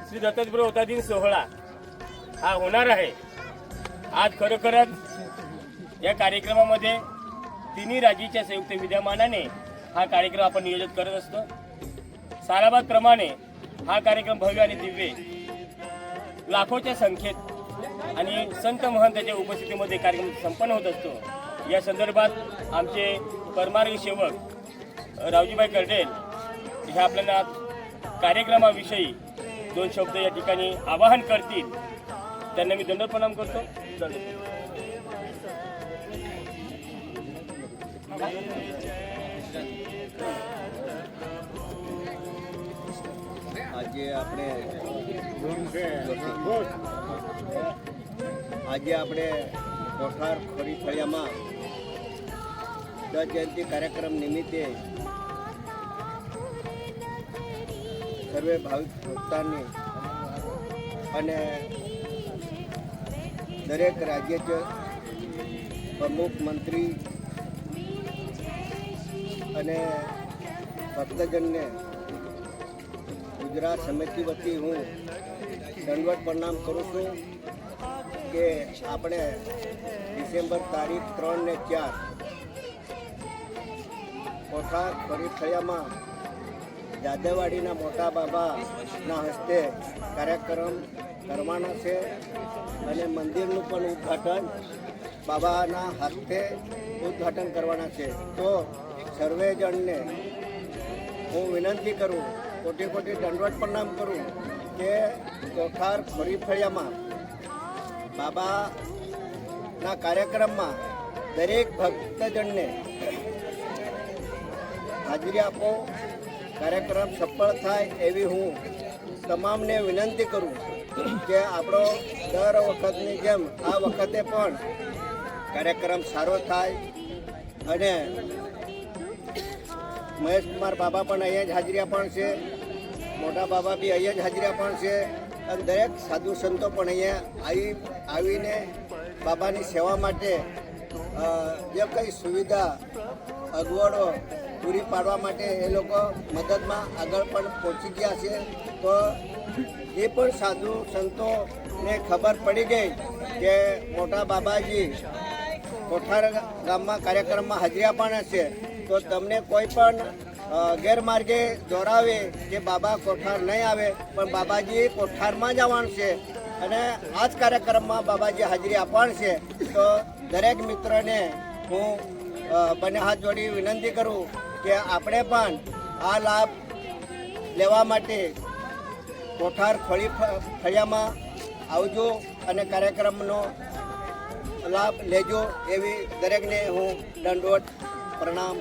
श्री दत्तप्रभू अवतार सोहळा हा होणार आहे। आज खरोखरच या कार्यक्रमामध्ये तिन्ही राज्याच्या संयुक्त विद्यमानाने हा कार्यक्रम आपण नियोजित करत असतो। सालाबाद प्रमाणे हा कार्यक्रम भव्य आणि दिव्य लाखोच्या संख्येत आणि संत महंतांच्या उपस्थितीमध्ये कार्यक्रम संपन्न होत असतो। या संदर्भात आमचे परमार्गी सेवक रावजीभाई कर्डेल हे आपल्याला कार्यक्रमाविषयी 2 शब्द या ठिकाणी आवाहन करतील। त्यांना मी दंडवत प्रणाम करतो। આજે આપણે કોઠાર ખોરી ફળિયામાં દત્ત જયંતિ કાર્યક્રમ નિમિત્તે સર્વે ભાવિક ભક્તોને અને દરેક રાજ્ય પ્રમુખ મંત્રી અને ભક્તજનને ગુજરાત સમિતિ વતી હું દંડવત પ્રણામ કરું છું કે આપણે ડિસેમ્બર તારીખ 3 ને 4 કોઠાર ખોરી ફળિયામાં જાદવવાડીના મોટા બાબાના હસ્તે કાર્યક્રમ કરવાના છે અને મંદિરનું પણ ઉદ્ઘાટન બાબાના હસ્તે ઉદ્ઘાટન કરવાના છે। તો સર્વે જણને હું વિનંતી કરું, કોટી કોટી દંડવત પ્રણામ કરું કે કોઠાર ખોરી ફળિયામાં બાબાના કાર્યક્રમમાં દરેક ભક્તજનને હાજરી આપો। કાર્યક્રમ સફળ થાય એવી હું તમામને વિનંતી કરું કે આપણો દર વખતની જેમ આ વખતે પણ કાર્યક્રમ સારો થાય અને મહેશ કુમાર બાબા પણ અહીંયા જ હાજરી પણ છે, મોટા બાબા બી અહીંયા જ હાજરી પણ છે અને દરેક સાધુ સંતો પણ અહીંયા આવીને બાબાની સેવા માટે જે કંઈ સુવિધા અગવડો પૂરી પાડવા માટે એ લોકો મદદમાં આગળ પણ પહોંચી ગયા છે। તો એ પણ સાધુ સંતોને ખબર પડી ગઈ કે મોટા બાબાજી કોઠાર ગામમાં કાર્યક્રમમાં હાજરી આપવાના છે, તો તમને કોઈ પણ ગેરમાર્ગે દોરાવે કે બાબા કોઠાર નહીં આવે, પણ બાબાજી કોઠારમાં જ આવવાનું છે અને આ જ કાર્યક્રમમાં બાબાજી હાજરી આપવાનું છે। તો દરેક મિત્રને હું બંને હાથ જોડી વિનંતી કરું કે આપણે પણ આ લાભ લેવા માટે કોઠાર ખોરી ફળિયામાં આવજો અને કાર્યક્રમનો લાભ લેજો એવી દરેકને હું દંડવત પ્રણામ.